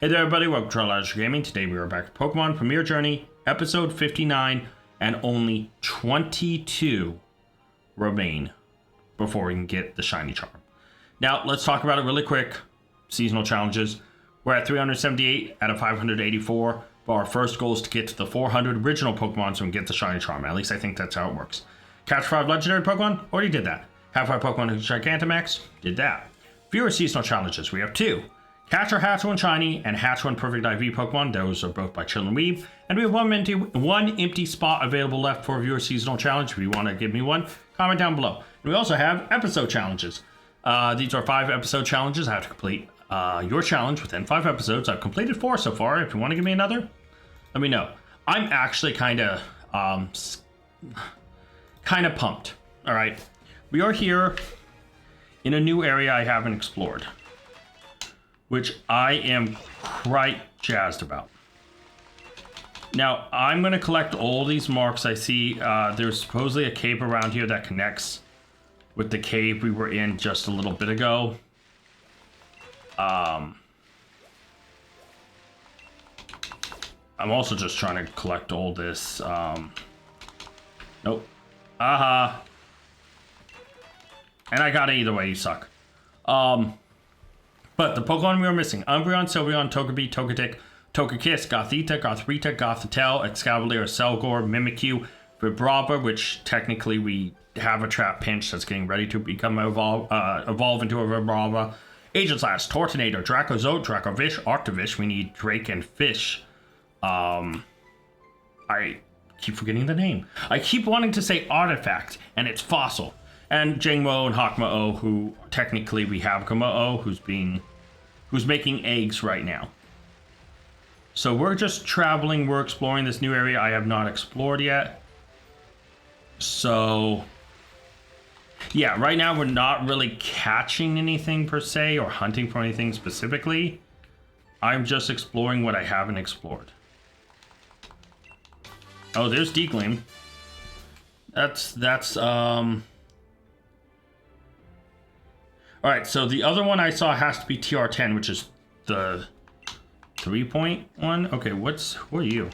Hey there everybody, welcome to Arceus Gaming. Today we are back at Pokemon Premier Journey, episode 59, and only 22 remain before we can get the shiny charm. Now, let's talk about it really quick. Seasonal challenges. We're at 378 out of 584, but our first goal is to get to the 400 original Pokemon so we can get the shiny charm. At least I think that's how it works. Catch 5 legendary Pokemon, already did that. Have 5 Pokemon who's Gigantamax, did that. Viewer seasonal challenges, we have 2. Catch or hatch one shiny and hatch one perfect IV Pokemon. Those are both by Chill and Weave. And we have one empty spot available left for viewer seasonal challenge. If you want to give me one, comment down below. And we also have episode challenges. These are 5 episode challenges. I have to complete your challenge within 5 episodes. I've completed 4 so far. If you want to give me another, let me know. I'm actually kind of pumped. All right, we are here in a new area I haven't explored, which I am quite jazzed about. Now, I'm going to collect all these marks I see. There's supposedly a cave around here that connects with the cave we were in just a little bit ago. I'm also just trying to collect all this. Nope. Aha. And I got it either way, you suck. But the Pokemon we are missing: Umbreon, Sylveon, Togepi, Togetic, Togekiss, Gothita, Gothorita, Gothitelle, Excavalier, Selgor, Mimikyu, Vibrava, which technically we have a Trap Pinch that's getting ready to become evolve into a Vibrava. Aegislash, Tortonator, Dracozolt, Dracovish, Arctovish. We need Drake and Fish. I keep forgetting the name. I keep wanting to say Artifact, and it's Fossil. And Jangmo and Hakmo-O, who technically we have Gamo-O, who's making eggs right now. So we're just traveling, we're exploring this new area I have not explored yet. So yeah, right now we're not really catching anything per se or hunting for anything specifically. I'm just exploring what I haven't explored. Oh, there's D-Gleam. That's all right, so the other one I saw has to be TR10, which is the 3.1. Okay, who are you?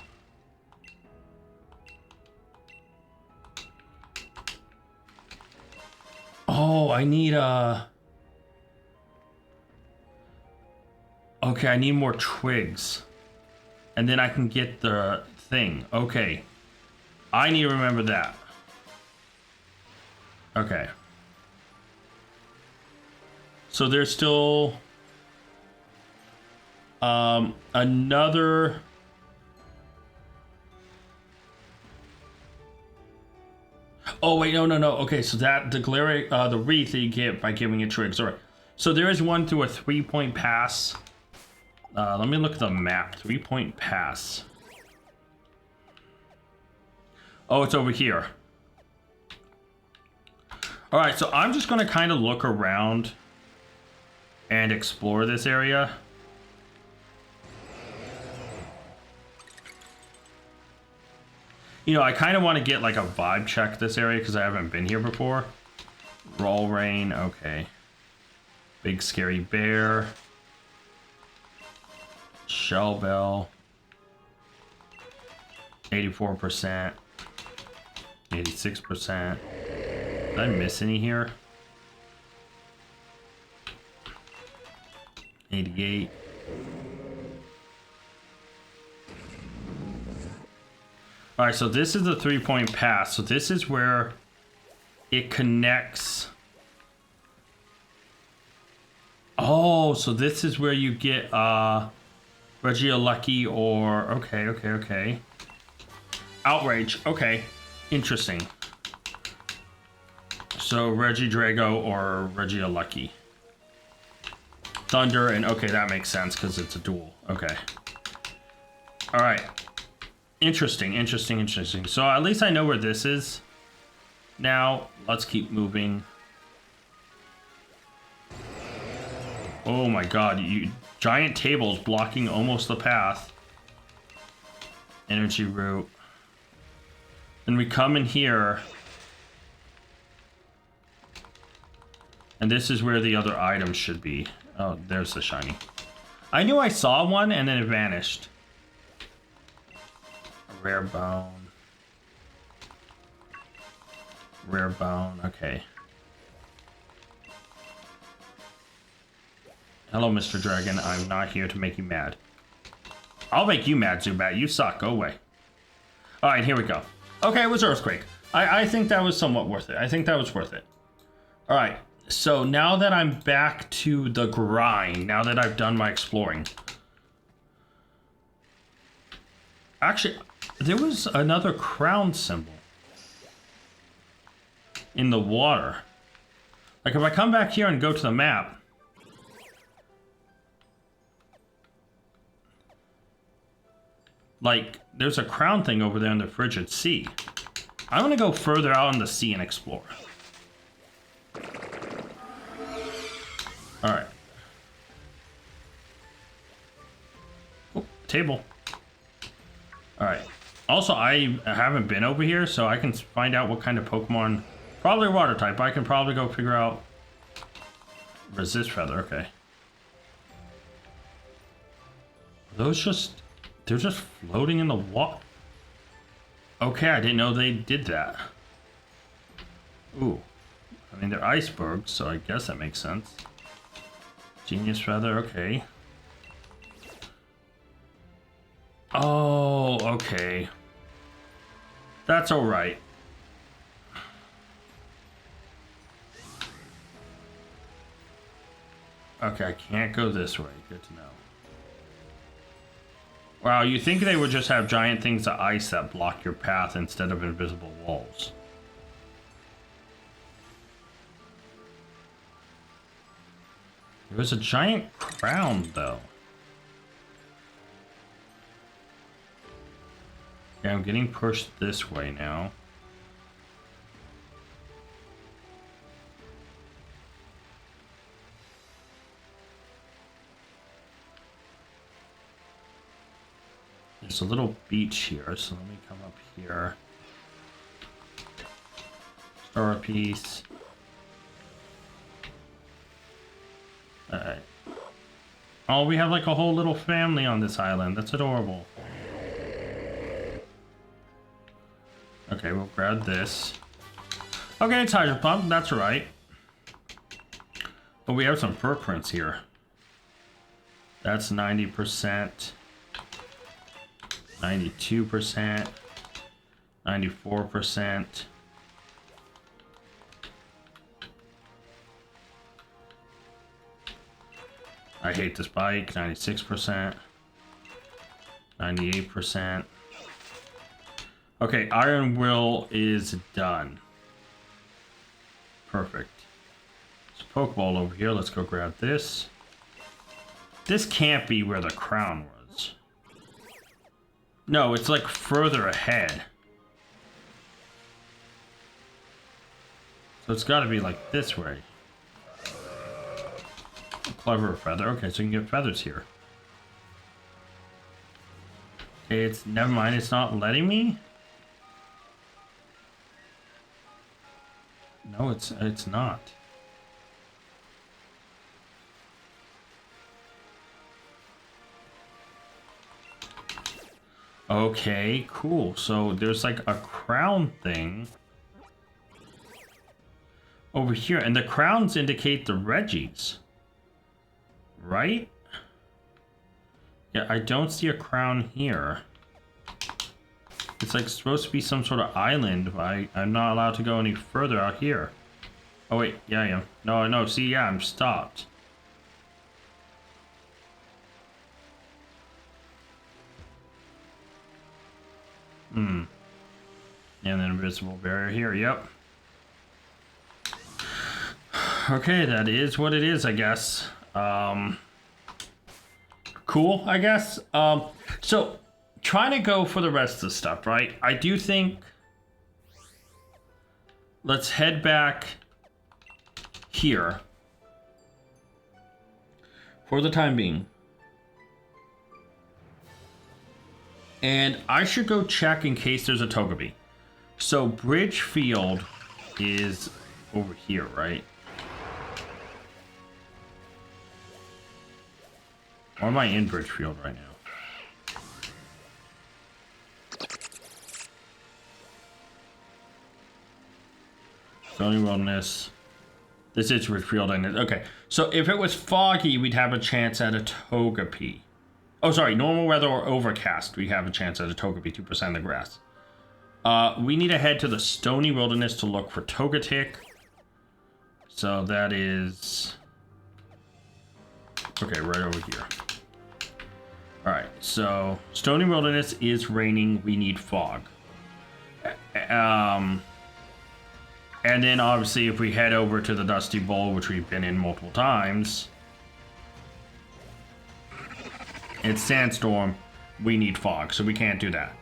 Oh, I need okay, I need more twigs. And then I can get the thing. Okay. I need to remember that. Okay. So there's still another. Oh wait, no. Okay, so that the wreath that you get by giving it twigs. All right. So there is one through a 3-point pass. Let me look at the map. 3-point pass. Oh, it's over here. All right, so I'm just gonna kind of look around and explore this area. You know, I kind of want to get like a vibe check this area because I haven't been here before. Roll Rain, okay. Big Scary Bear. Shell Bell. 84%. 86%. Did I miss any here? 88. All right, so this is the 3-point pass. So this is where it connects. Oh, so this is where you get Regieleki or okay. Outrage. Okay, interesting. So Regidrago or Regieleki. Thunder, and okay, that makes sense because it's a duel. Okay. All right. Interesting. So at least I know where this is. Now, let's keep moving. Oh my god, giant tables blocking almost the path. Energy root. And we come in here. And this is where the other items should be. Oh, there's the shiny. I knew I saw one and then it vanished. A rare bone. Rare bone, okay. Hello, Mr. Dragon. I'm not here to make you mad. I'll make you mad, Zubat. You suck. Go away. Alright, here we go. Okay, it was Earthquake. I think that was somewhat worth it. I think that was worth it. Alright, so now that I'm back to the grind, now that I've done my exploring. Actually, there was another crown symbol in the water. Like, if I come back here and go to the map, like, there's a crown thing over there in the frigid sea. I'm gonna go further out in the sea and explore. Alright. Oh, table. Alright. Also, I haven't been over here, so I can find out what kind of Pokemon... Probably water type. I can probably go figure out... Resist Feather, okay. Are those just... They're just floating in the water. Okay, I didn't know they did that. Ooh. I mean, they're icebergs, so I guess that makes sense. Genius Feather, okay. Oh, okay. That's alright. Okay, I can't go this way. Good to know. Wow, you think they would just have giant things of ice that block your path instead of invisible walls. There was a giant crown, though. Yeah, I'm getting pushed this way now. There's a little beach here, so let me come up here. Star piece. Alright. Oh, we have like a whole little family on this island. That's adorable. Okay, we'll grab this. Okay, it's Hydro Pump. That's right. But we have some fur prints here. That's 90%. 92%, 94%. I hate this bike, 96%, 98%. Okay, Iron Will is done. Perfect. There's a Pokeball over here. Let's go grab this. This can't be where the crown was. No, it's like further ahead. So it's got to be like this way. A clever feather. Okay, so you can get feathers here. Okay, it's... Never mind, it's not letting me? No, it's not. Okay, cool. So there's like a crown thing over here, and the crowns indicate the Reggies, right? Yeah, I don't see a crown here. It's like supposed to be some sort of island, but I'm not allowed to go any further out here. Oh wait, yeah, I am. No, see, yeah, I'm stopped. And then invisible barrier here, yep. Okay, that is what it is, I guess. Cool, I guess. So, trying to go for the rest of the stuff, right? I do think... Let's head back here. For the time being. And I should go check in case there's a Togepi. So Bridge Field is over here, right? Or am I in Bridgefield right now? Stony Wilderness. This is Bridgefield, and okay. So if it was foggy, we'd have a chance at a Togepi. Oh, sorry. Normal weather or overcast, we have a chance at a Togepi, 2% of the grass. We need to head to the Stony Wilderness to look for Togetic. So that is... okay, right over here. Alright, so Stony Wilderness is raining. We need fog. And then obviously if we head over to the Dusty Bowl, which we've been in multiple times, it's Sandstorm. We need fog, so we can't do that.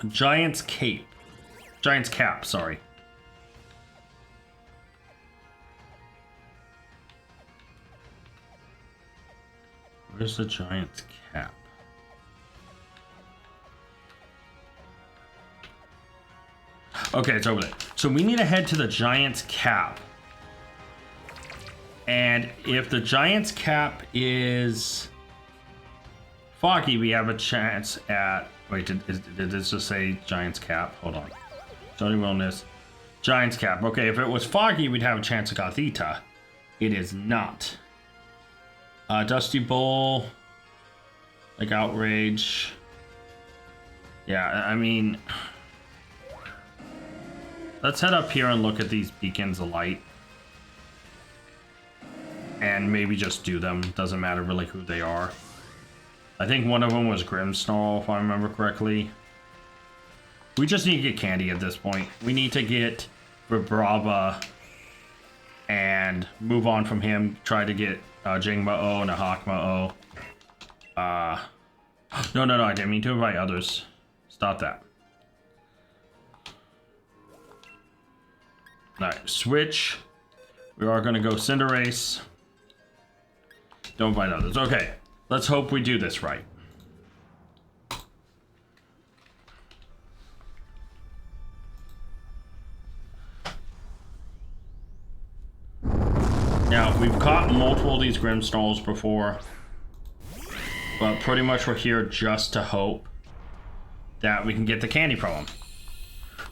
Giant's Cap, sorry. Where's the Giant's Cap? Okay, it's over there. So we need to head to the Giant's Cap. And if the Giant's Cap is foggy, we have a chance at... wait, did this just say Giant's Cap? Hold on. Stony Wilderness. Giant's Cap. Okay, if it was foggy, we'd have a chance at Gothita. It is not. Dusty Bowl. Like Outrage. Yeah, I mean... let's head up here and look at these beacons of light. And maybe just do them. Doesn't matter really who they are. I think one of them was Grimmsnarl, if I remember correctly. We just need to get candy at this point. We need to get Vibrava and move on from him. Try to get Jingma-O and a Hakma-O. No, I didn't mean to invite others. Stop that. Alright, switch. We are going to go Cinderace. Don't invite others. Okay, let's hope we do this right. Now, we've caught multiple of these Grimmsnarls before, but pretty much we're here just to hope that we can get the candy from them.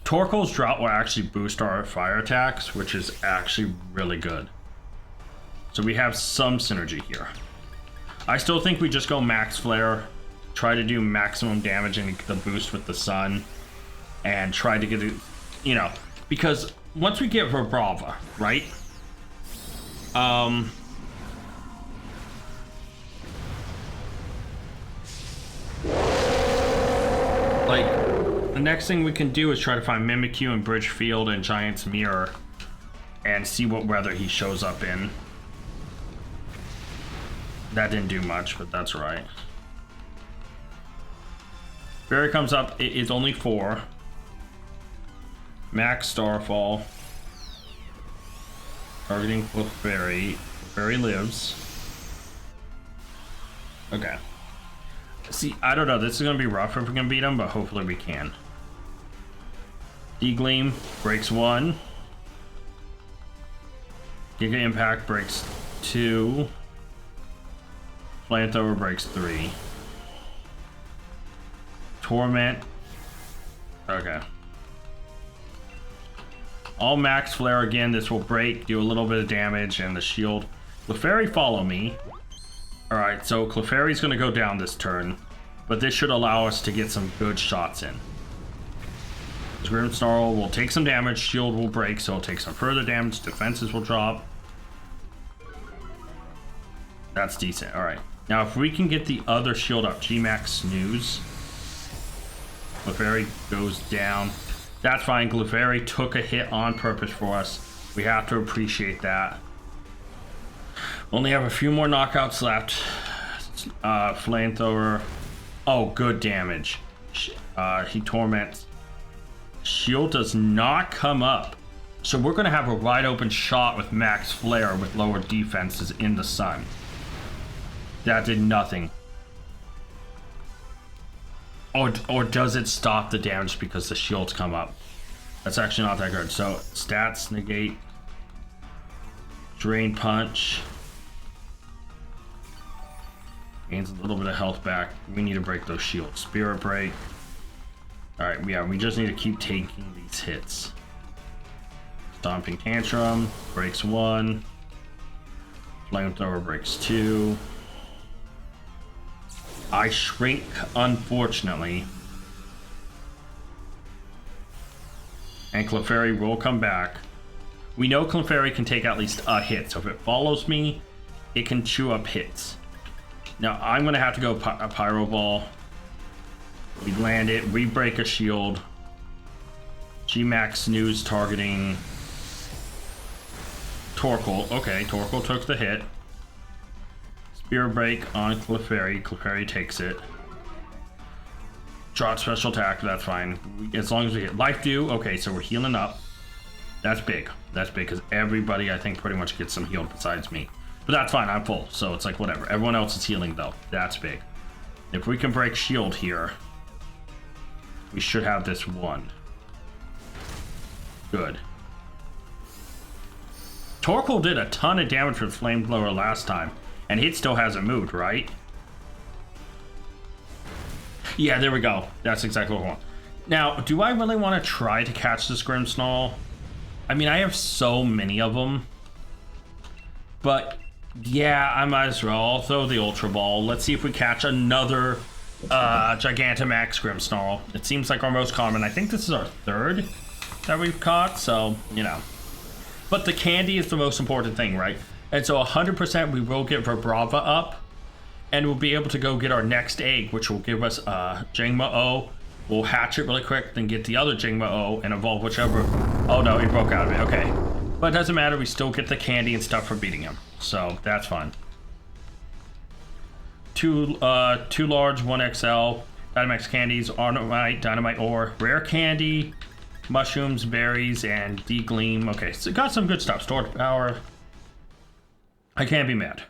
Torkoal's Drought will actually boost our fire attacks, which is actually really good. So we have some synergy here. I still think we just go Max Flare, try to do maximum damage and the boost with the sun, and try to get it, you know, because once we get Vibrava, right? Like, the next thing we can do is try to find Mimikyu in Bridgefield and Giant's Mirror and see what weather he shows up in. That didn't do much, but that's right. Fairy comes up, it is only 4. Max Starfall. Targeting Clefairy. Clefairy lives. Okay. See, I don't know. This is going to be rough if we can beat him, but hopefully we can. D-Gleam breaks 1. Giga Impact breaks 2. Flamethrower breaks 3. Torment. Okay. All Max Flare again. This will break, do a little bit of damage, and the shield. Clefairy follow me. Alright, so Clefairy's going to go down this turn, but this should allow us to get some good shots in. Grimmsnarl will take some damage, shield will break, so it'll take some further damage, defenses will drop. That's decent, alright. Now if we can get the other shield up, G-Max Snooze. Clefairy goes down. That's fine, Clefairy took a hit on purpose for us. We have to appreciate that. Only have a few more knockouts left. Flamethrower. Oh, good damage. He torments. Shield does not come up. So we're going to have a wide open shot with Max Flare with lower defenses in the sun. That did nothing. Or does it stop the damage because the shields come up? That's actually not that good. So stats negate. Drain Punch. Gains a little bit of health back. We need to break those shields. Spirit break. Alright, yeah, we just need to keep taking these hits. Stomping Tantrum breaks 1. Flamethrower breaks 2. I shrink, unfortunately. And Clefairy will come back. We know Clefairy can take at least a hit, so if it follows me, it can chew up hits. Now, I'm going to have to go a Pyro Ball. We land it, we break a shield. G-Max Snooze targeting Torkoal. Okay, Torkoal took the hit. Spear break on Clefairy. Clefairy takes it. Drop special attack, that's fine. As long as we hit Life Dew. Okay, so we're healing up. That's big. That's big because everybody, I think, pretty much gets some healed besides me. But that's fine, I'm full. So it's like, whatever. Everyone else is healing, though. That's big. If we can break shield here, we should have this one. Good. Torkoal did a ton of damage with Flamethrower last time. And it still hasn't moved, right? Yeah, there we go. That's exactly what I want. Now, do I really want to try to catch this Grimmsnarl? I mean, I have so many of them. But, yeah, I might as well. I'll throw the Ultra Ball. Let's see if we catch another Gigantamax Grimmsnarl. It seems like our most common. I think this is our third that we've caught, so, you know. But the candy is the most important thing, right? And so 100% we will get Vibrava up. And we'll be able to go get our next egg, which will give us Jingma-O. We'll hatch it really quick, then get the other Jingma-O and evolve whichever. Oh no, he broke out of it. Okay. But it doesn't matter. We still get the candy and stuff for beating him. So that's fine. Two large, 1 XL. Dynamax candies, Dynamite Ore, Rare Candy, Mushrooms, Berries, and D-Gleam. Okay, so got some good stuff. Stored power. I can't be mad.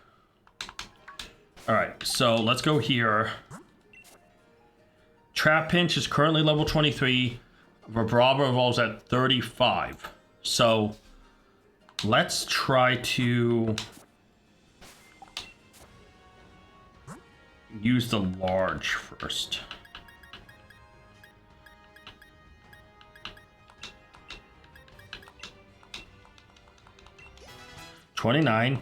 Alright, so let's go here. Trap Pinch is currently level 23. Vibrava evolves at 35. So let's try to use the large first. $29.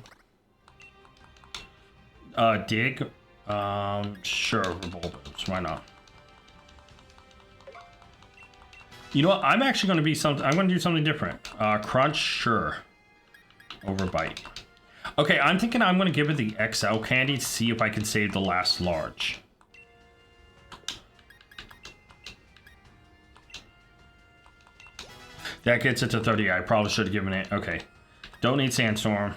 Dig. Sure, Revolvers. Why not? You know what? I'm actually going to be something. I'm going to do something different. Crunch, sure. Overbite. Okay, I'm thinking I'm going to give it the XL candy to see if I can save the last large. That gets it to 30. I probably should have given it. Okay. Don't need Sandstorm.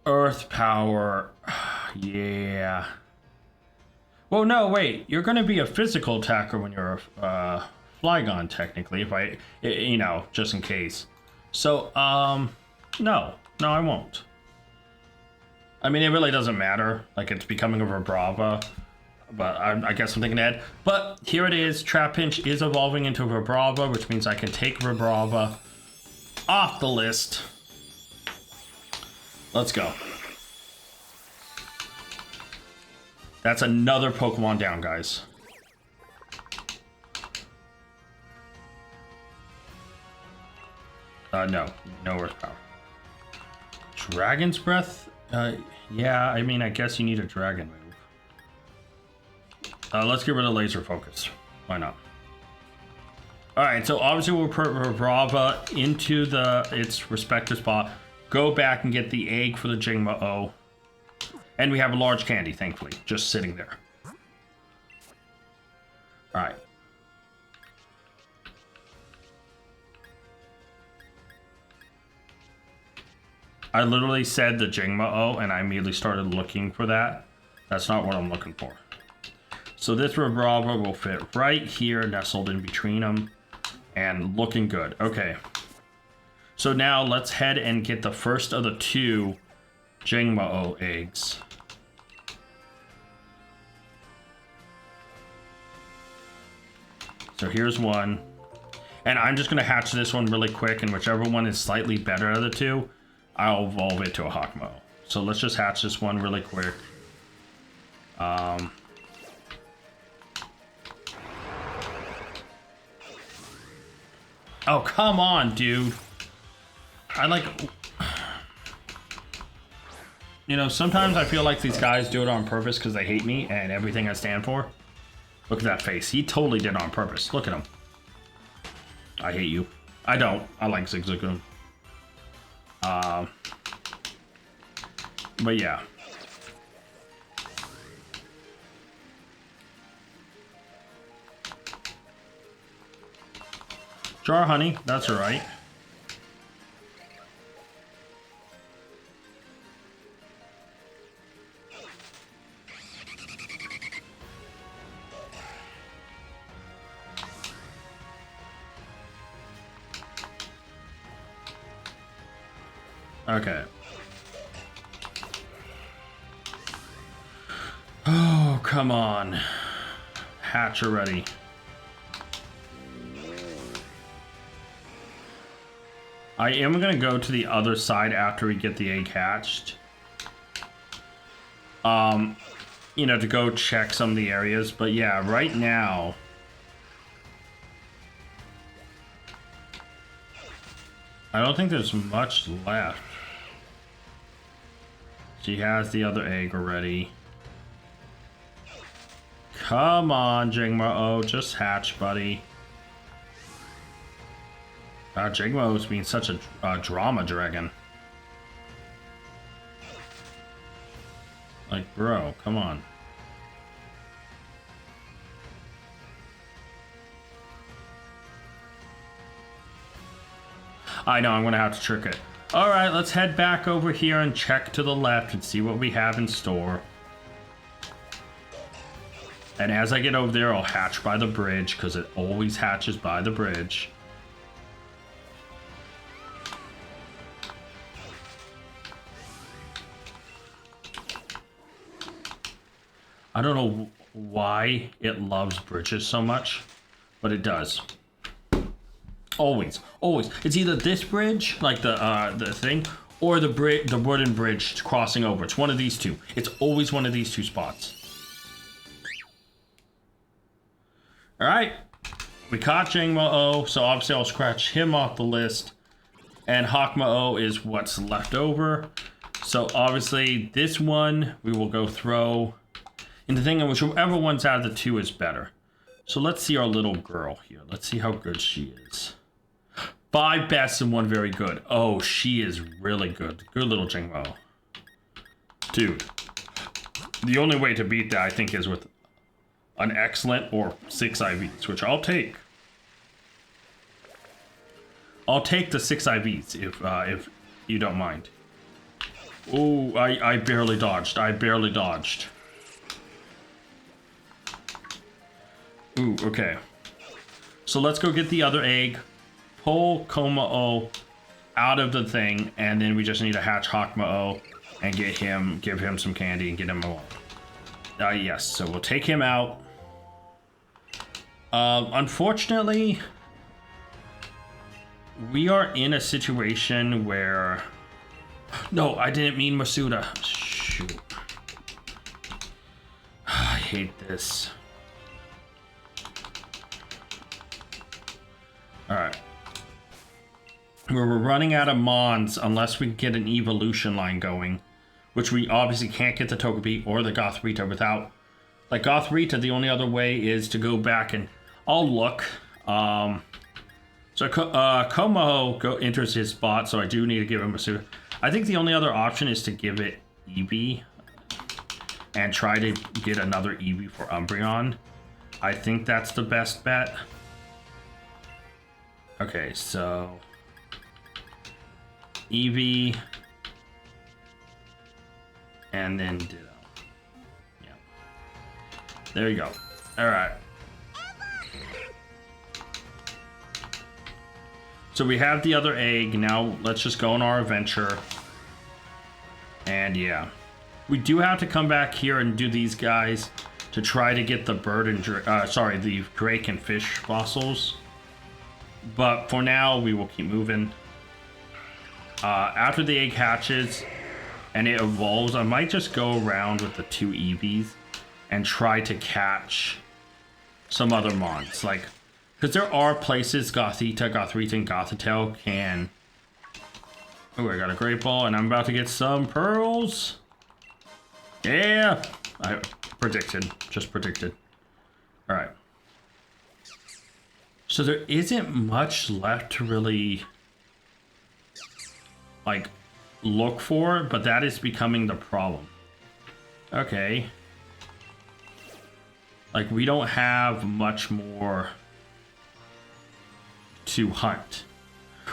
Earth Power. Yeah. Well, no, wait. You're going to be a physical attacker when you're a Flygon, technically. If I, you know, just in case. So, no. No, I won't. I mean, it really doesn't matter. Like, it's becoming a Vibrava. But I guess I'm thinking ahead. But here it is. Trap Pinch is evolving into Vibrava, which means I can take Vibrava off the list. Let's go. That's another Pokemon down, guys. No Earth Power. Dragon's Breath? Yeah, I mean, I guess you need a dragon move. Let's get rid of Laser Focus. Why not? Alright, so obviously we'll put Vibrava into its respective spot. Go back and get the egg for the Jingma-O. And we have a large candy, thankfully, just sitting there. Alright. I literally said the Jingma-O, and I immediately started looking for that. That's not what I'm looking for. So this Vibrava will fit right here, nestled in between them. And looking good. Okay. So now let's head and get the first of the 2 Jingma-O eggs. So here's one. And I'm just going to hatch this one really quick, and whichever one is slightly better of the 2, I'll evolve it to a Hawkmo. So let's just hatch this one really quick. Oh, come on, dude. I like... You know, sometimes I feel like these guys do it on purpose because they hate me and everything I stand for. Look at that face. He totally did it on purpose. Look at him. I hate you. I don't. I like Zigzagoon. But yeah. Jar honey, that's alright. Okay. Oh, come on. Hatch already. I am going to go to the other side after we get the egg hatched. You know, to go check some of the areas. But yeah, right now... I don't think there's much left. She has the other egg already. Come on, Jingmo. Just hatch, buddy. Jingmo's being such a drama dragon. Like, bro, come on. I know, I'm gonna have to trick it. Alright, let's head back over here and check to the left and see what we have in store. And as I get over there, I'll hatch by the bridge, because it always hatches by the bridge. I don't know why it loves bridges so much, but it does. Always, always. It's either this bridge, like the thing, or the wooden bridge crossing over. It's one of these two. It's always one of these two spots. All right, we caught Jingmo-O, so obviously I'll scratch him off the list. And Hakma-O is what's left over. So obviously this one we will go throw in the thing, and whichever one's out of the two is better. So let's see our little girl here. Let's see how good she is. 5 best and 1 very good. Oh, she is really good. Good little Jingmo. Dude. The only way to beat that, I think, is with an excellent or 6 IVs, which I'll take. I'll take the 6 IVs if you don't mind. Oh, I barely dodged. I barely dodged. Ooh, okay. So let's go get the other egg. Pull Koma-O out of the thing, and then we just need to hatch Hakma-O and give him some candy and get him along. Yes, so we'll take him out. Unfortunately, we are in a situation where... No, I didn't mean Masuda. Shoot. I hate this. Alright. We're running out of Mons unless we get an evolution line going, which we obviously can't get the Togepi or the Gothorita without. Like Gothorita, the only other way is to go back and I'll look. So Como enters his spot, so I do need to give him a suit. I think the only other option is to give it Eevee and try to get another Eevee for Umbreon. I think that's the best bet. Okay, so Eevee and then Ditto. Yeah. There you go. All right. So we have the other egg. Now let's just go on our adventure. And yeah, we do have to come back here and do these guys to try to get the bird and the drake and fish fossils. But for now, we will keep moving. After the egg hatches and it evolves, I might just go around with the 2 Eevees and try to catch some other mons. Like, because there are places Gothita, Gothita, and Gothitelle can... Oh, I got a great ball, and I'm about to get some pearls. Yeah! I predicted. Just predicted. Alright. So there isn't much left to really, like, look for, but that is becoming the problem. Okay. Like, we don't have much more to hunt.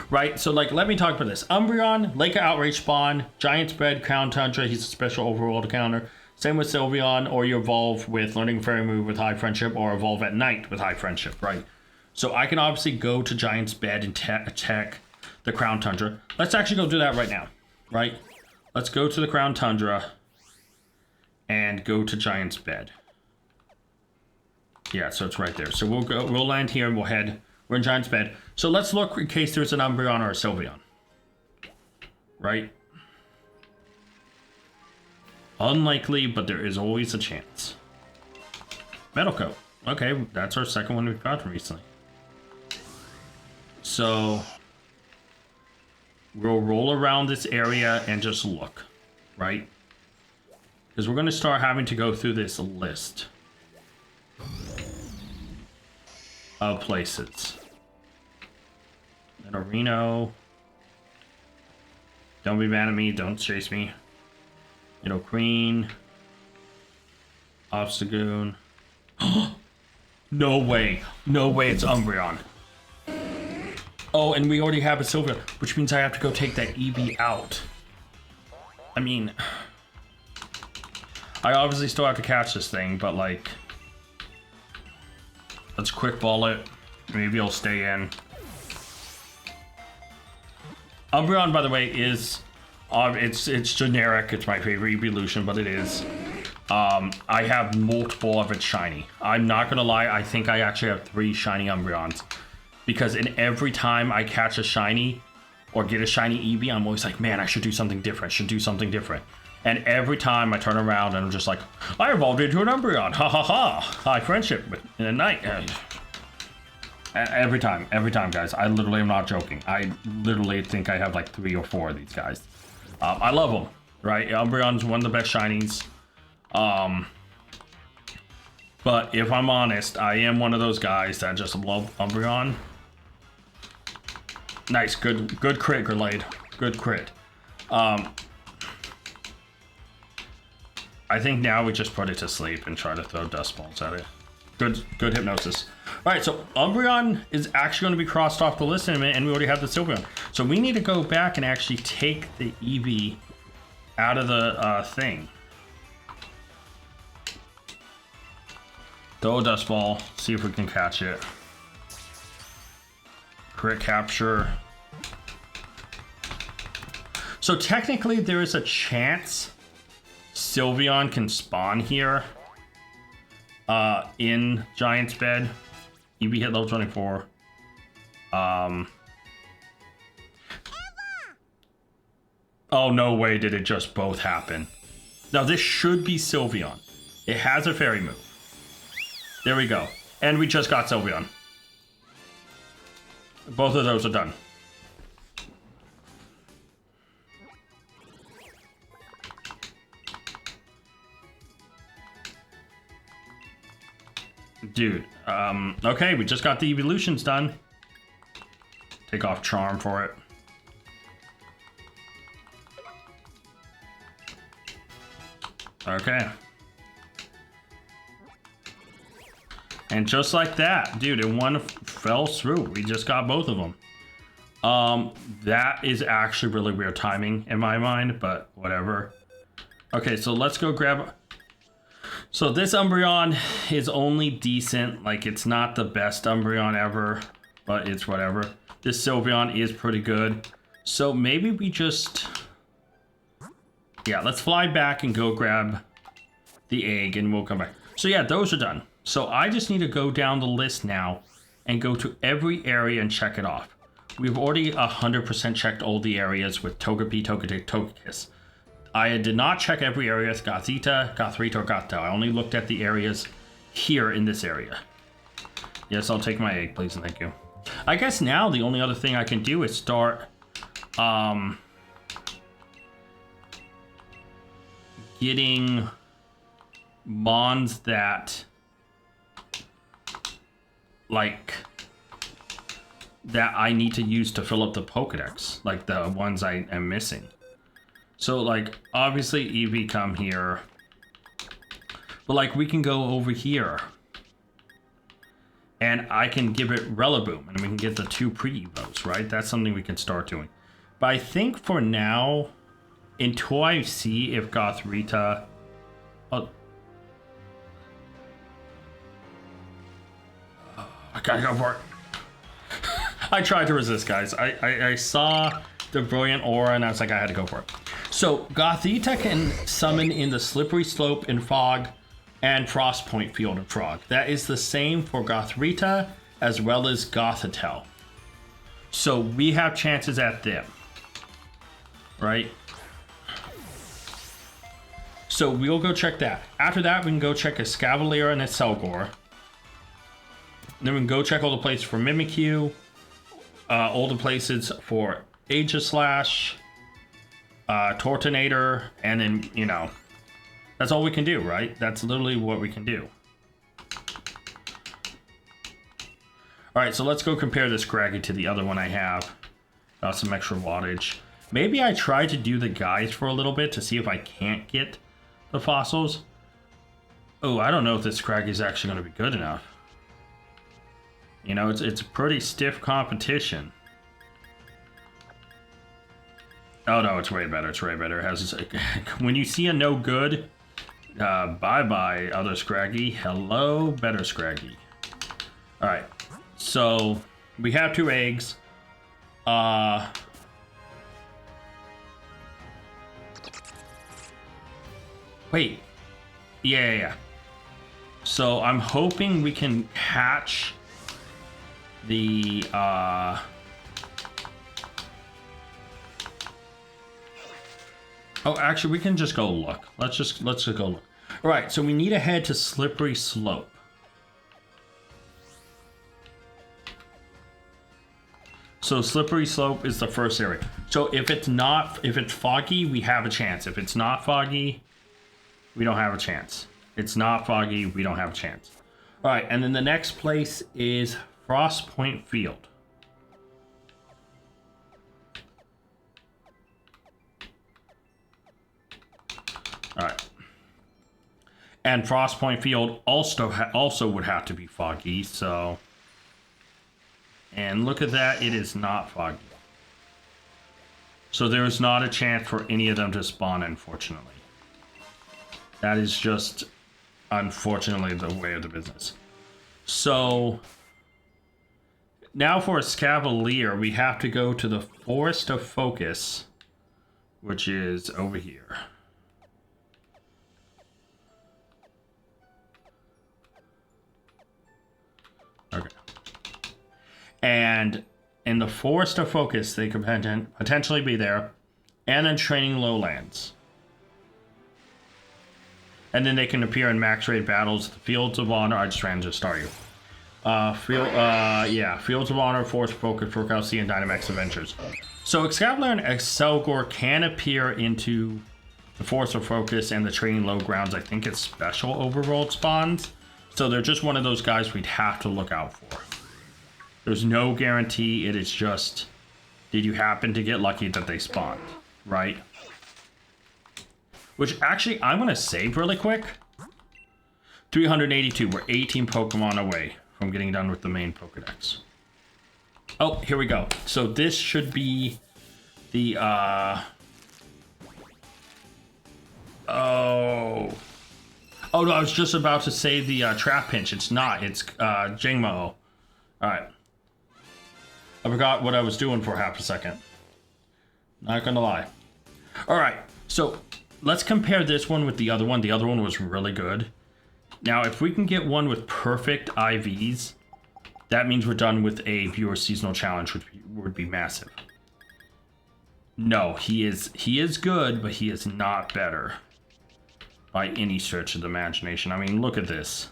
Right? So, like, let me talk about this. Umbreon, Lake of Outrage spawn, Giant's Bed, Crown Tundra, he's a special overworld counter. Same with Sylveon, or you evolve with Learning Fairy Move with High Friendship, or evolve at night with High Friendship, right? So I can obviously go to Giant's Bed and attack the Crown Tundra. Let's actually go do that right now, right? Let's go to the Crown Tundra and go to Giant's Bed. Yeah, so it's right there. So we'll land here and we'll head. We're in Giant's Bed. So let's look in case there's an Umbreon or a Sylveon. Right? Unlikely, but there is always a chance. Metal Coat. Okay, that's our second one we've got recently. So we'll roll around this area and just look, right? Because we're going to start having to go through this list of places. Reno. Don't be mad at me. Don't chase me. Queen. Obstagoon. No way. No way it's Umbreon. Oh, and we already have a Sylveon, which means I have to go take that EV out. I mean, I obviously still have to catch this thing, but like, let's quick ball it. Maybe it'll stay in. Umbreon, by the way, is it's generic. It's my favorite evolution, but it is. I have multiple of its shiny. I'm not gonna lie. I think I actually have 3 shiny Umbreons, because in every time I catch a shiny or get a shiny Eevee, I'm always like, man, I should do something different. Should do something different. And every time I turn around and I'm just like, I evolved into an Umbreon. Ha ha ha. High friendship in the night. Every time, guys. I literally am not joking. I literally think I have like 3 or 4 of these guys. I love them, right? Umbreon's one of the best shinies. But if I'm honest, I am one of those guys that just love Umbreon. Nice, good crit, Grenade. Good crit. I think now we just put it to sleep and try to throw dust balls at it. Good hypnosis. All right, so Umbreon is actually going to be crossed off the list in a minute, and we already have the Sylveon. So we need to go back and actually take the Eevee out of the thing. Throw a dust ball, see if we can catch it. Crit capture. So technically there is a chance Sylveon can spawn here in Giant's Bed. EV hit level 24. Oh, no way did it just both happen. Now this should be Sylveon. It has a fairy move. There we go. And we just got Sylveon. Both of those are done. Dude, okay, we just got the evolutions done. Take off Charm for it. Okay. And just like that, dude, and one fell through. We just got both of them. That is actually really weird timing in my mind, but whatever. Okay, so let's go grab... So this Umbreon is only decent. Like, it's not the best Umbreon ever, but it's whatever. This Sylveon is pretty good. So maybe we just... Yeah, let's fly back and go grab the egg and we'll come back. So yeah, those are done. So I just need to go down the list now and go to every area and check it off. We've already 100% checked all the areas with Togepi, Togetic, Togekiss. I did not check every area. Gothita, Gothrita, or Gothita. I only looked at the areas here in this area. Yes, I'll take my egg, please, and thank you. I guess now the only other thing I can do is start getting bonds that that I need to use to fill up the Pokedex, like the ones I am missing. So like obviously Eevee come here, but like we can go over here and I can give it Rillaboom and we can get the 2 pre-evos, right? That's something we can start doing. But I think for now, until I see if Gothrita... Oh, I gotta go for it. I tried to resist, guys. I saw the brilliant aura and I was like, I had to go for it. So Gothita can summon in the Slippery Slope in Fog and Frostpoint Field in Frog. That is the same for Gothrita as well as Gothitelle. So we have chances at them, right? So we'll go check that. After that, we can go check a Scavalier and a Selgor. Then we can go check all the places for Mimikyu, all the places for Aegislash, Tortonator, and then, you know, that's all we can do, right? That's literally what we can do. All right, so let's go compare this Scraggy to the other one I have. Got some extra wattage. Maybe I try to do the guys for a little bit to see if I can't get the fossils. Oh, I don't know if this Scraggy is actually going to be good enough. You know, it's a pretty stiff competition. Oh no, it's way better. It's way better. It has when you see a no good, bye bye other Scraggy. Hello, better Scraggy. All right, so we have 2 eggs. Wait, yeah. So I'm hoping we can hatch the oh, actually we can just go look. Let's just go look. All right, so we need to head to Slippery Slope. So Slippery Slope is the first area. So if it's foggy, we have a chance. If it's not foggy, we don't have a chance. It's not foggy, we don't have a chance. All right, and then the next place is Frostpoint Field. All right. And Frostpoint Field also would have to be foggy, so... And look at that, it is not foggy. So there is not a chance for any of them to spawn, unfortunately. That is just, unfortunately, the way of the business. So... Now for a Scavalier, we have to go to the Forest of Focus, which is over here. Okay. And in the Forest of Focus, they could potentially be there, and then Training Lowlands. And then they can appear in max raid battles, the Fields of Honor. I just ran to start you. Fields of Honor, Force Focus, Furkowski, and Dynamax Adventures. So Excalibur and Excelgor can appear into the Force of Focus and the Training Low Grounds. I think it's special overworld spawns. So they're just one of those guys we'd have to look out for. There's no guarantee, it is just, did you happen to get lucky that they spawned, right? Which actually, I'm going to save really quick. 382, we're 18 Pokemon away from getting done with the main Pokedex. Oh, here we go. So this should be the, Oh no, I was just about to say the Trap Pinch. It's not, it's Jingmo. Alright. I forgot what I was doing for half a second. Not gonna lie. Alright, so let's compare this one with the other one. The other one was really good. Now, if we can get one with perfect IVs, that means we're done with a viewer seasonal challenge, which would be massive. No, he is good, but he is not better by any stretch of the imagination. I mean, look at this.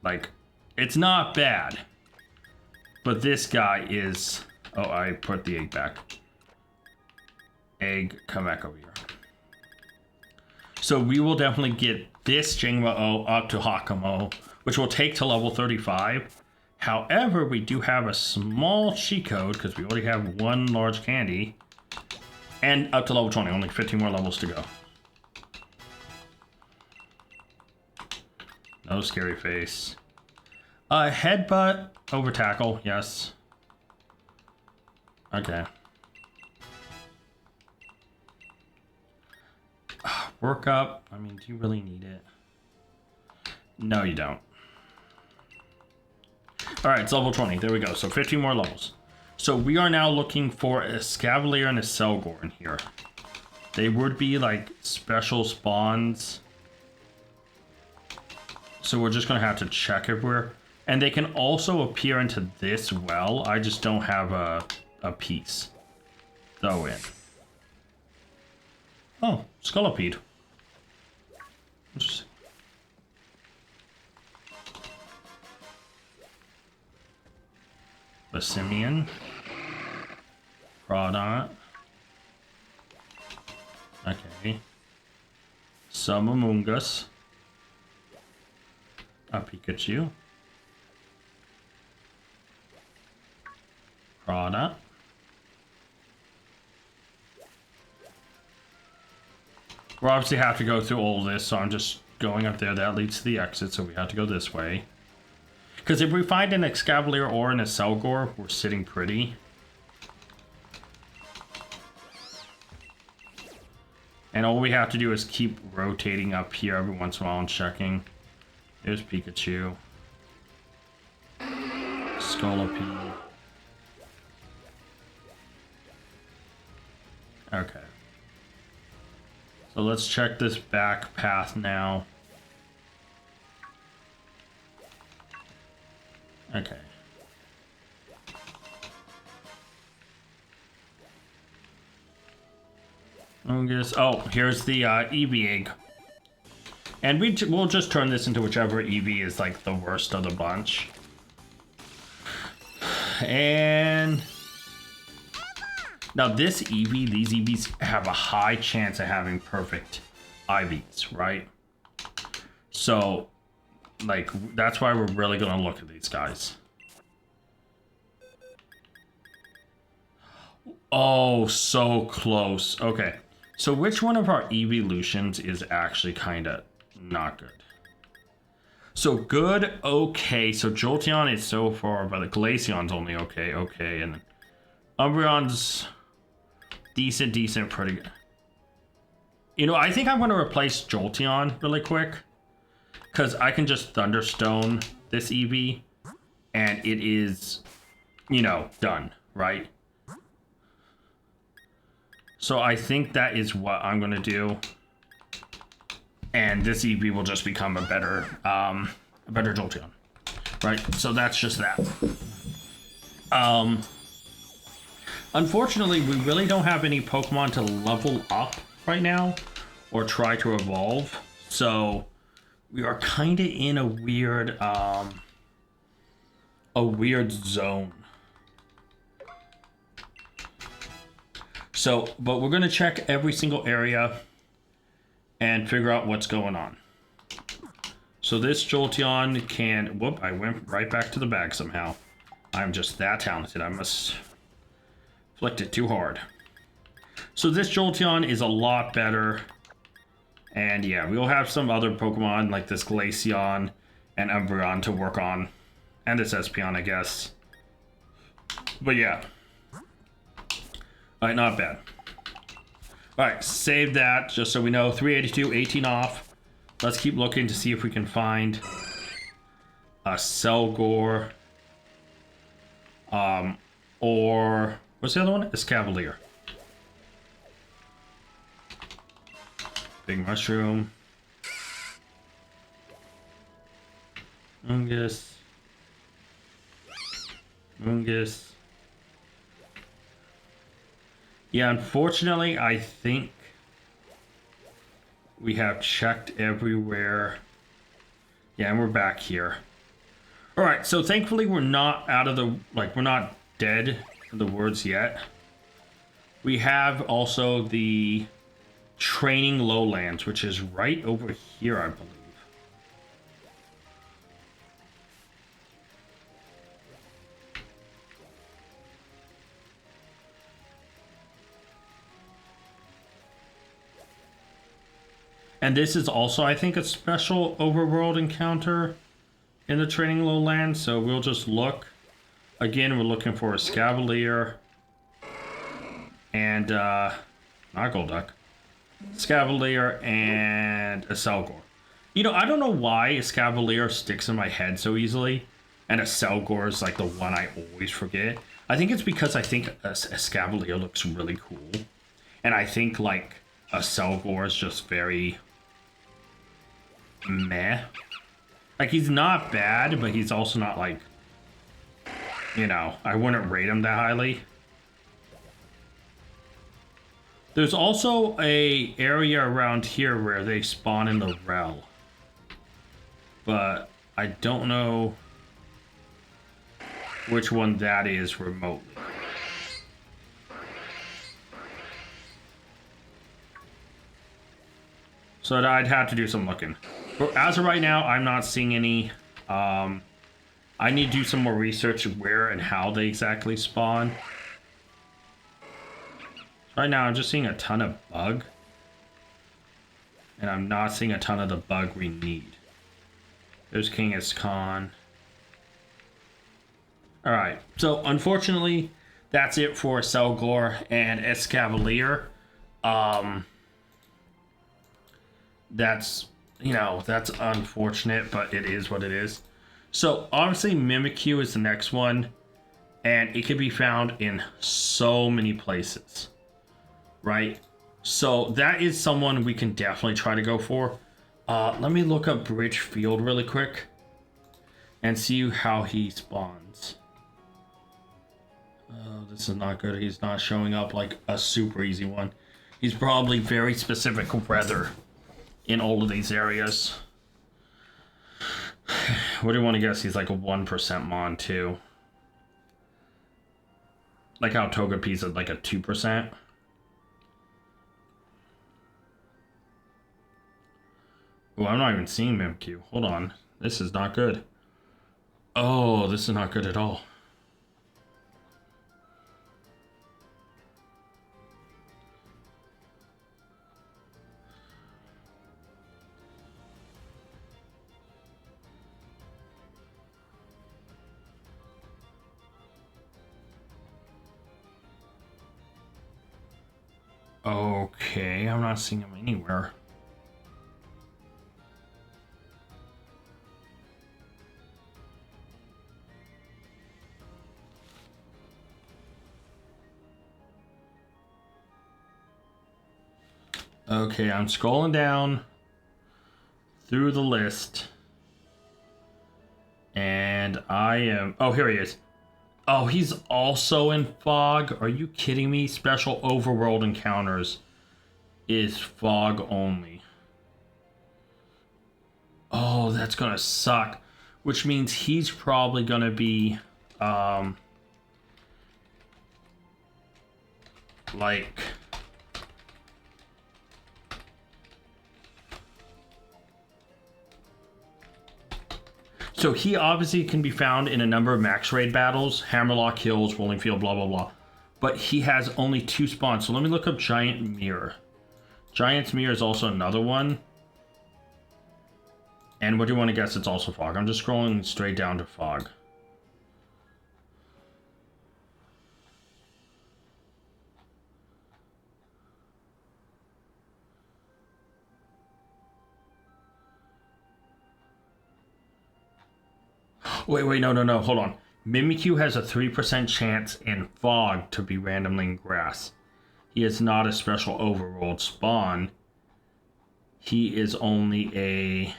Like, it's not bad. But this guy is... Oh, I put the egg back. Egg, come back over here. So we will definitely get this Jingma-O up to Hakamo, which will take to level 35. However, we do have a small cheat code, because we already have one large candy. And up to level 20, only 15 more levels to go. No scary face. Headbutt over tackle, yes. Okay. Work up. I mean, do you really need it? No, you don't. Alright, it's level 20. There we go. So 15 more levels. So we are now looking for a Scavalier and a Selgor in here. They would be like special spawns. So we're just going to have to check everywhere. And they can also appear into this well. I just don't have a piece. Throw in. Oh, Scolipede. Interesting. The Simeon. Crawdont. Okay. Some Amoongus. A Pikachu. Crawdont. We'll obviously have to go through all this, so I'm just going up there. That leads to the exit, so we have to go this way. Because if we find an Excavalier or an Selgor, we're sitting pretty. And all we have to do is keep rotating up here every once in a while and checking. There's Pikachu. Scolipede. Okay. So let's check this back path now. Okay. Oh, here's the Eevee egg. And we'll just turn this into whichever Eevee is like the worst of the bunch. And now this Eevee, these Eevees have a high chance of having perfect IVs, right? So, like, that's why we're really gonna look at these guys. Oh, so close. Okay. So which one of our evolutions is actually kind of not good? So good, okay. So Jolteon is so far, but the Glaceon's only okay, and then Umbreon's decent, pretty good. You know, I think I'm going to replace Jolteon really quick, because I can just Thunderstone this Eevee, and it is, you know, done, right? So I think that is what I'm going to do. And this Eevee will just become a better Jolteon. Right? So that's just that. Unfortunately, we really don't have any Pokemon to level up right now or try to evolve. So we are kind of in a weird zone. So, but we're going to check every single area and figure out what's going on. So this Jolteon can... Whoop, I went right back to the bag somehow. I'm just that talented. I must flicked it too hard. So this Jolteon is a lot better. And yeah, we'll have some other Pokemon like this Glaceon and Umbreon to work on. And this Espeon, I guess. But yeah. Alright, not bad. Alright, save that just so we know. 382, 18 off. Let's keep looking to see if we can find a Selgor. Or what's the other one? Escavalier. Big Mushroom. Mungus. Yeah, unfortunately, I think we have checked everywhere. Yeah, and we're back here. All right, so thankfully we're not out of the, like, we're not dead in the woods yet. We have also the training lowlands, which is right over here, I believe. And this is also, I think, a special overworld encounter in the training lowlands. So we'll just look. Again, we're looking for a Scavalier and, not Golduck. Scavalier and a Selgor. You know, I don't know why a Scavalier sticks in my head so easily, and a Selgor is like the one I always forget. I think it's because I think a Scavalier looks really cool, and I think like a Selgor is just very meh. Like, he's not bad, but he's also not like, you know, I wouldn't rate him that highly. There's also a area around here where they spawn in the rel, but I don't know which one that is remotely. So I'd have to do some looking. But as of right now, I'm not seeing any. I need to do some more research of where and how they exactly spawn. Right now, I'm just seeing a ton of bug. And I'm not seeing a ton of the bug we need. There's Kangaskhan. Alright, so unfortunately, that's it for Selgor and Escavalier. That's, you know, that's unfortunate, but it is what it is. So, obviously, Mimikyu is the next one. And it can be found in so many places. Right? So, that is someone we can definitely try to go for. Let me look up Bridge Field really quick. And see how he spawns. Oh, this is not good. He's not showing up like a super easy one. He's probably very specific weather in all of these areas. What do you want to guess? He's like a 1% Mon too. Like how Togepi's at like a 2%. Oh, I'm not even seeing Mimikyu. Hold on. This is not good. Oh, this is not good at all. Okay, I'm not seeing him anywhere. Okay, I'm scrolling down through the list. And I am... Oh, here he is. Oh, he's also in Fog. Are you kidding me? Special Overworld Encounters is Fog only. Oh, that's gonna suck. Which means he's probably gonna be... like... So he obviously can be found in a number of max raid battles, Hammerlock Hills, Rolling Field, blah, blah, blah. But he has only 2 spawns. So let me look up Giant Mirror. Giant's Mirror is also another one. And what do you want to guess? It's also Fog. I'm just scrolling straight down to Fog. Wait, no, hold on. Mimikyu has a 3% chance in Fog to be randomly in grass. He is not a special overworld spawn. He is only a...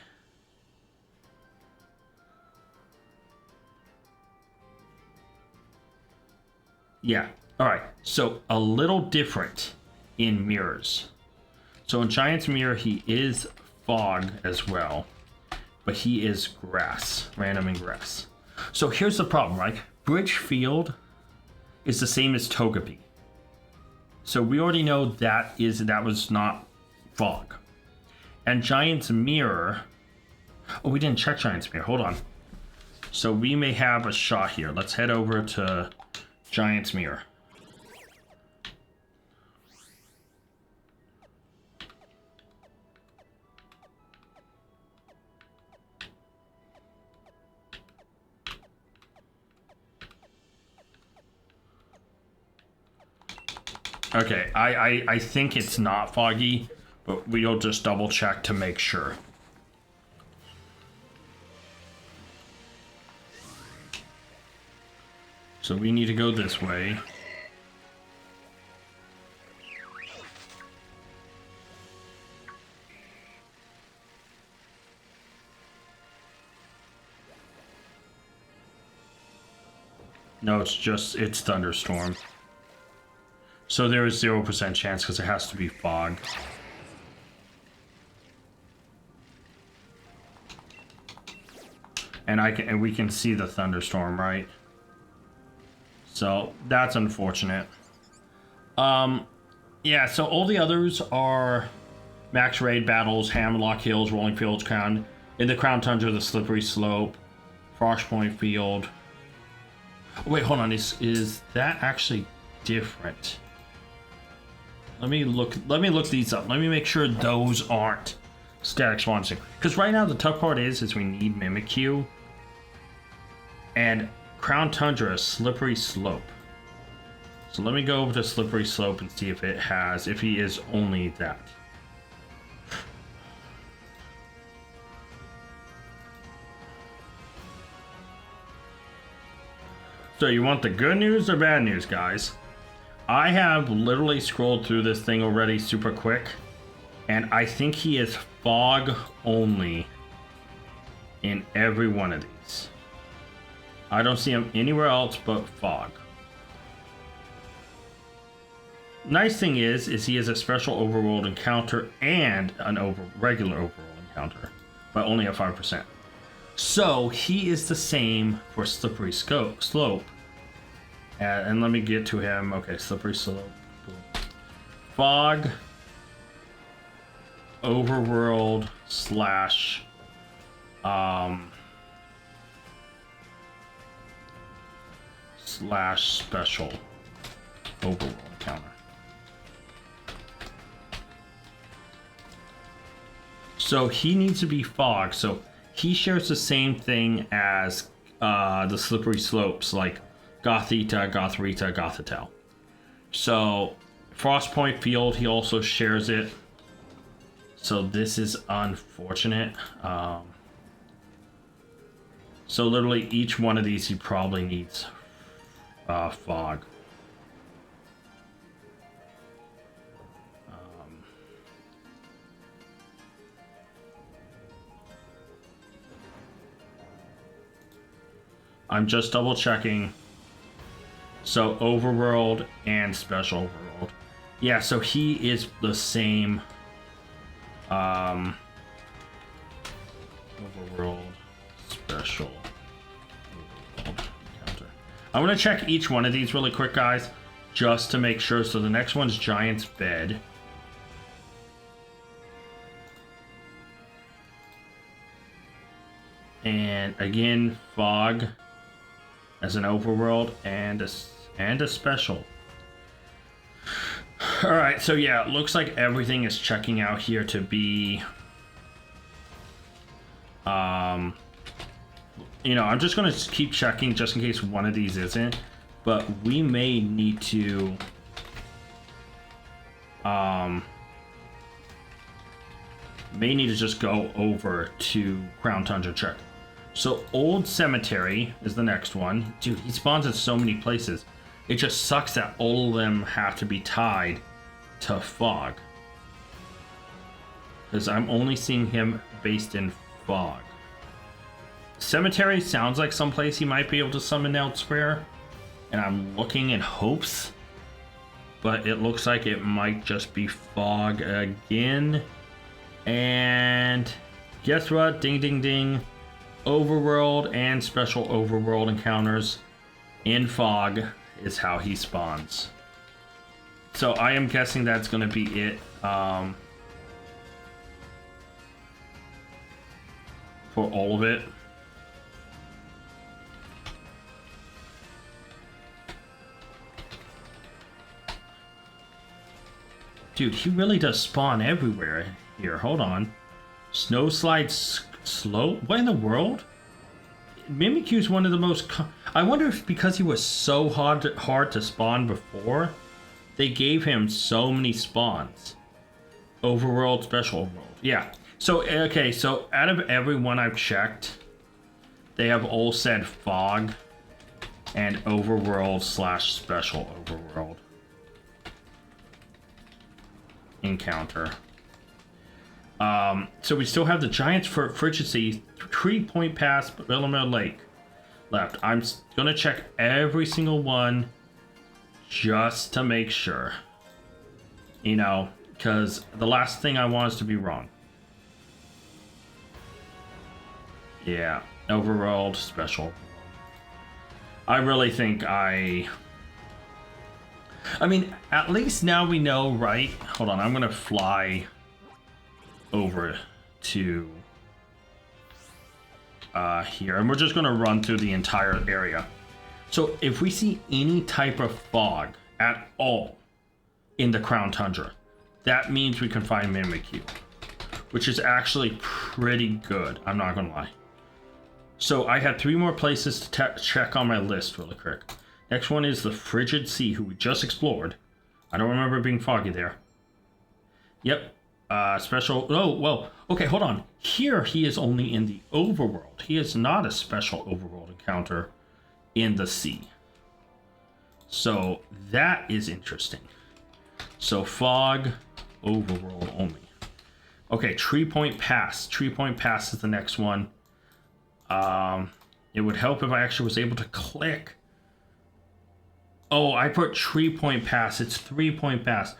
Yeah, All right, so a little different in mirrors. So in Giant's Mirror, he is fog as well, but he is grass, random and grass. So here's the problem, right? Bridge Field is the same as Togepi. So we already know that was not fog. And Giant's Mirror, oh, we didn't check Giant's Mirror, hold on. So we may have a shot here. Let's head over to Giant's Mirror. Okay, I think it's not foggy, but we'll just double check to make sure. So we need to go this way. No, it's thunderstorm. So there is 0% chance because it has to be fog. And we can see the thunderstorm, right? So that's unfortunate. Yeah, so all the others are max raid battles, Hammerlock Hills, Rolling Fields, Crown. In the Crown Tundra, the Slippery Slope, Frostpoint Field. Oh, wait, hold on. Is that actually different? Let me look these up. Let me make sure those aren't static swansing. Because right now the tough part is we need Mimikyu. And Crown Tundra, Slippery Slope. So let me go over to Slippery Slope and see if he is only that. So you want the good news or bad news, guys? I have literally scrolled through this thing already super quick, and I think he is fog only in every one of these. I don't see him anywhere else but fog. Nice thing is he has a special overworld encounter and an regular overworld encounter, but only at 5%. So he is the same for Slippery Slope. And let me get to him. Okay, Slippery Slope. Fog. Overworld slash special overworld counter. So he needs to be fog. So he shares the same thing as the Slippery Slopes, like Gothita, Gothrita, Gothitelle. So Frostpoint Field, he also shares it. So this is unfortunate. So literally each one of these he probably needs fog. I'm just double checking. So overworld and special overworld. Yeah, so he is the same. Overworld, special overworld encounter. I'm gonna check each one of these really quick, guys, just to make sure. So the next one's Giant's Bed. And again, fog as an overworld and a special. All right, so yeah, it looks like everything is checking out here to be you know, I'm just gonna keep checking just in case one of these isn't, but we may need to just go over to Crown Tundra check. So Old Cemetery is the next one. Dude, he spawns in so many places. It just sucks that all of them have to be tied to fog, because I'm only seeing him based in fog. Cemetery sounds like someplace he might be able to summon elsewhere, and I'm looking in hopes but it looks like it might just be fog again. And guess what? Ding, ding, ding. Overworld and special overworld encounters in fog is how he spawns. So I am guessing that's going to be it for all of it. Dude, he really does spawn everywhere here. Hold on. Snow slides slow? What in the world? Mimikyu's one of the most... I wonder if because he was so hard to spawn before, they gave him so many spawns. Overworld, special overworld. Yeah. So, okay, so out of everyone I've checked, they have all said fog and overworld / special overworld encounter. So we still have the Giants for Frigid Sea, 3 point pass, Bellamere Lake left. I'm gonna check every single one just to make sure, you know, because the last thing I want is to be wrong. Yeah, overworld, special. I really think I mean, at least now we know, right? Hold on, I'm gonna fly over to here, and we're just gonna run through the entire area. So if we see any type of fog at all in the Crown Tundra, that means we can find Mimikyu, which is actually pretty good, I'm not gonna lie. So I had 3 more places to check on my list really quick. Next one is the Frigid Sea, who we just explored. I don't remember being foggy there. Yep. Special... Oh, well, okay, hold on. Here, he is only in the overworld. He is not a special overworld encounter in the sea. So, that is interesting. So, fog, overworld only. Okay, Tree Point Pass. Tree Point Pass is the next one. It would help if I actually was able to click. Oh, I put Tree Point Pass. It's 3 Point Pass.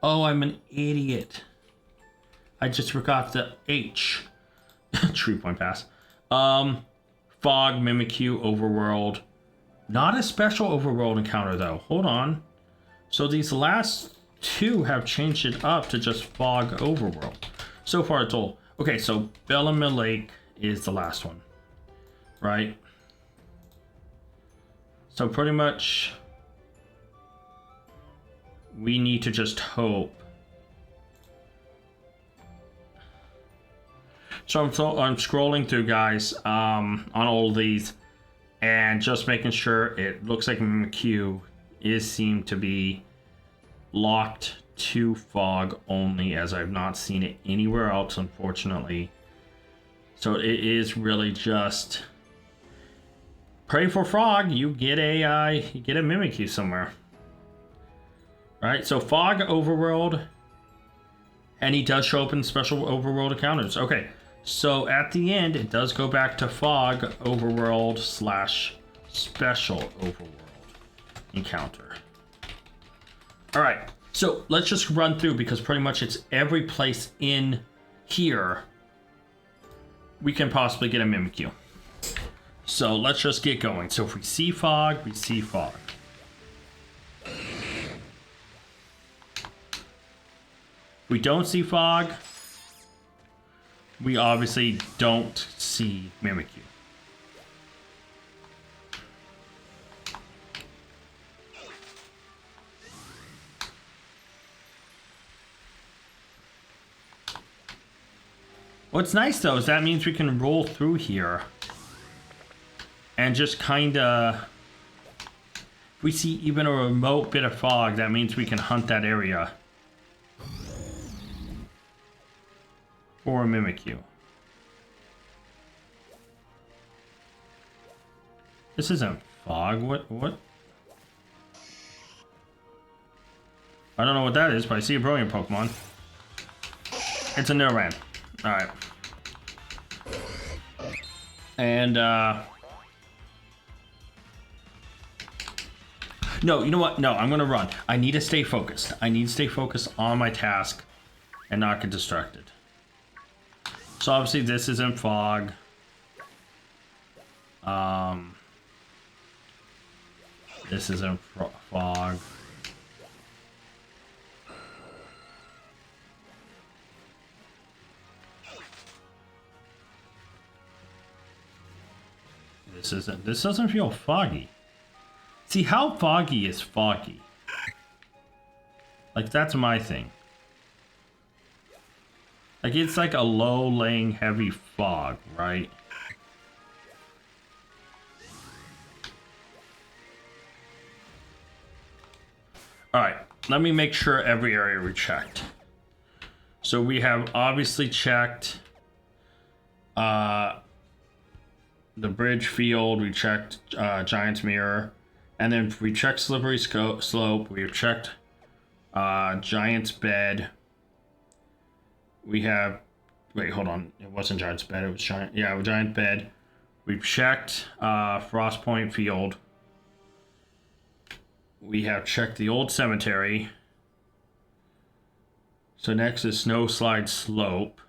Oh, I'm an idiot. I just forgot the H. Tree Point Pass. Fog, Mimikyu, Overworld. Not a special Overworld encounter, though. Hold on. So these last 2 have changed it up to just Fog, Overworld. So far, it's all... Okay, so Bellamere Lake is the last one. Right? So pretty much... we need to just hope. So I'm scrolling through, guys, on all of these, and just making sure it looks like Mimikyu seemed to be locked to fog only, as I've not seen it anywhere else, unfortunately. So it is really just pray for frog. You get a Mimikyu somewhere. Right, so Fog, Overworld, and he does show up in special Overworld encounters. Okay, so at the end, it does go back to Fog, Overworld / special Overworld encounter. All right, so let's just run through, because pretty much it's every place in here we can possibly get a Mimikyu. So let's just get going. So if we see Fog, we see Fog. We don't see Fog. We obviously don't see Mimikyu. What's nice though is that means we can roll through here and just kinda, if we see even a remote bit of fog, that means we can hunt that area for a Mimikyu. This isn't fog. What? I don't know what that is, but I see a brilliant Pokemon. It's a Nidoran. Alright. And, No, you know what? No, I'm gonna run. I need to stay focused. I need to stay focused on my task and not get distracted. So obviously this isn't fog. This isn't fog. This doesn't feel foggy. See, how foggy is foggy? Like, that's my thing. Like, it's like a low-laying heavy fog, right? Alright, let me make sure every area we checked. So we have obviously checked the bridge field, we checked Giant's Mirror, and then we checked Slippery Slope, we've checked Giant's Bed. We have, wait, hold on, it wasn't Giant's Bed, it was Giant Bed. We've checked Frost Point Field. We have checked the old cemetery. So next is Snowslide Slope.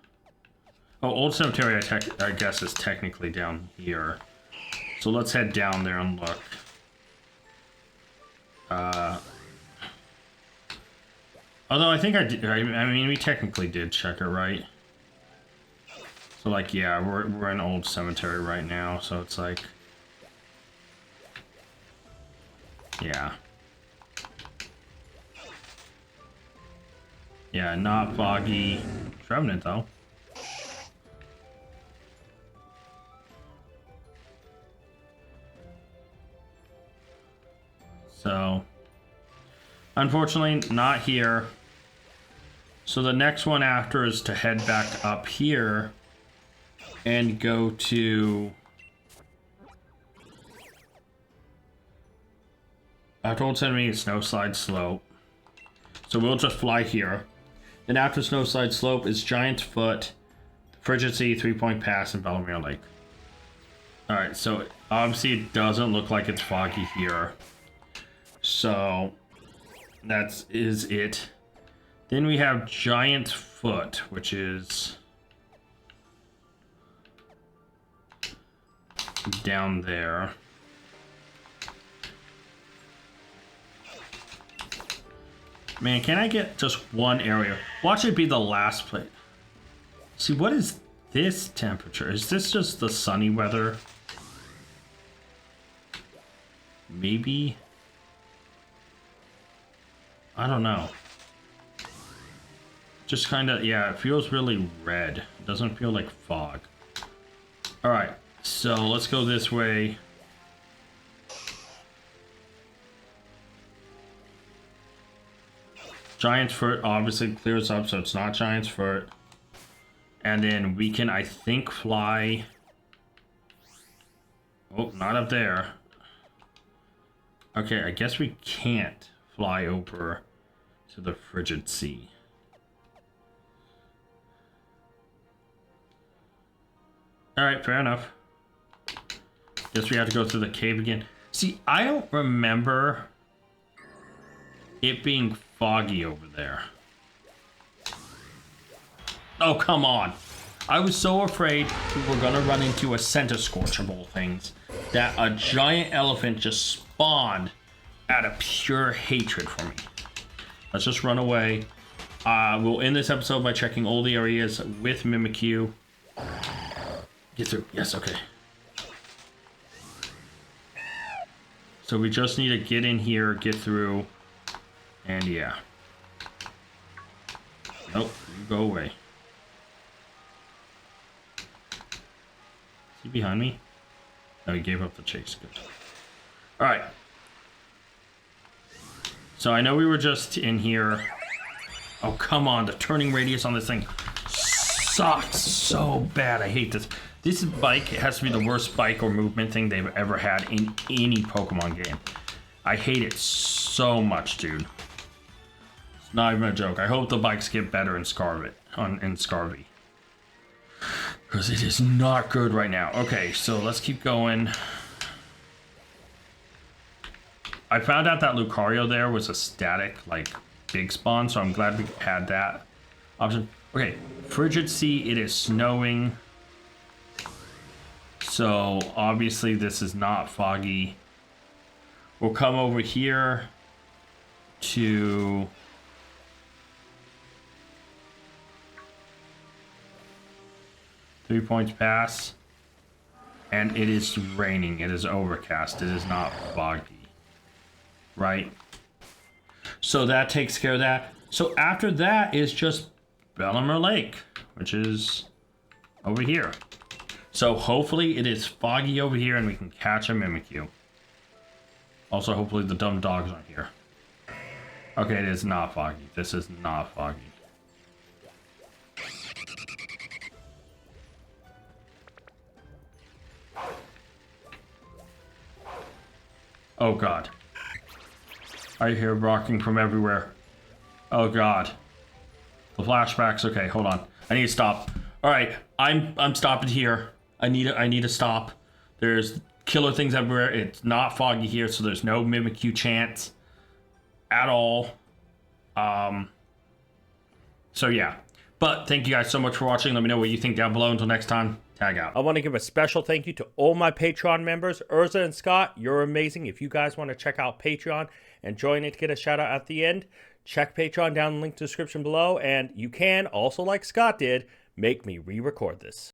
Oh, Old Cemetery, I guess, is technically down here. So let's head down there and look. Although I think I did, I mean, we technically did check it, right? So, like, yeah, we're in Old Cemetery right now, so it's like... Yeah. Yeah, not foggy. Trevenant, though. So, unfortunately, not here. So the next one after is to head back up here and go to... After Old Cemetery, Snowslide Slope. So we'll just fly here. Then after Snowslide Slope is Giant's Foot, Frigid Sea, 3-Point Pass, and Bellemere Lake. Alright, so obviously it doesn't look like it's foggy here. So that is it. Then we have Giant's Foot, which is down there. Man, can I get just one area? Watch it be the last place. See, what is this temperature? Is this just the sunny weather? Maybe? I don't know. Just kind of, yeah, it feels really red. It doesn't feel like fog. Alright, so let's go this way. Giant's Foot obviously clears up, so it's not Giant's Foot. And then we can, I think, fly... Oh, not up there. Okay, I guess we can't fly over to the Frigid Sea. Alright, fair enough. Guess we have to go through the cave again. See, I don't remember it being foggy over there. Oh, come on. I was so afraid we were gonna run into a Center Scorchable things that a giant elephant just spawned out of pure hatred for me. Let's just run away. We'll end this episode by checking all the areas with Mimikyu. Get through. Yes, okay. So we just need to get in here, get through, and yeah. Nope, you go away. Is he behind me? No, he gave up the chase. Good. Alright. So I know we were just in here. Oh, come on. The turning radius on this thing sucks so bad. I hate this. This bike has to be the worst bike or movement thing they've ever had in any Pokemon game. I hate it so much, dude. It's not even a joke. I hope the bikes get better in Scarlet, in Scarvy. Because it is not good right now. Okay, so let's keep going. I found out that Lucario there was a static, like, big spawn, so I'm glad we had that option. Okay, Frigid Sea, it is snowing. So, obviously, this is not foggy. We'll come over here to... Three points pass. And it is raining. It is overcast. It is not foggy. Right? So that takes care of that. So after that is just Bellamere Lake, which is over here. So hopefully it is foggy over here and we can catch a Mimikyu. Also, hopefully the dumb dogs aren't here. Okay, it is not foggy. This is not foggy. Oh god. I hear barking from everywhere. Oh god. The flashbacks. Okay, hold on. I need to stop. All right, I'm stopping here. I need to stop. There's killer things everywhere. It's not foggy here, so there's no Mimikyu chance at all. So yeah. But thank you guys so much for watching. Let me know what you think down below. Until next time, tag out. I want to give a special thank you to all my Patreon members. Urza and Scott, you're amazing. If you guys want to check out Patreon and join it to get a shout out at the end, check Patreon down in the link to the description below. And you can also, like Scott did, make me re-record this.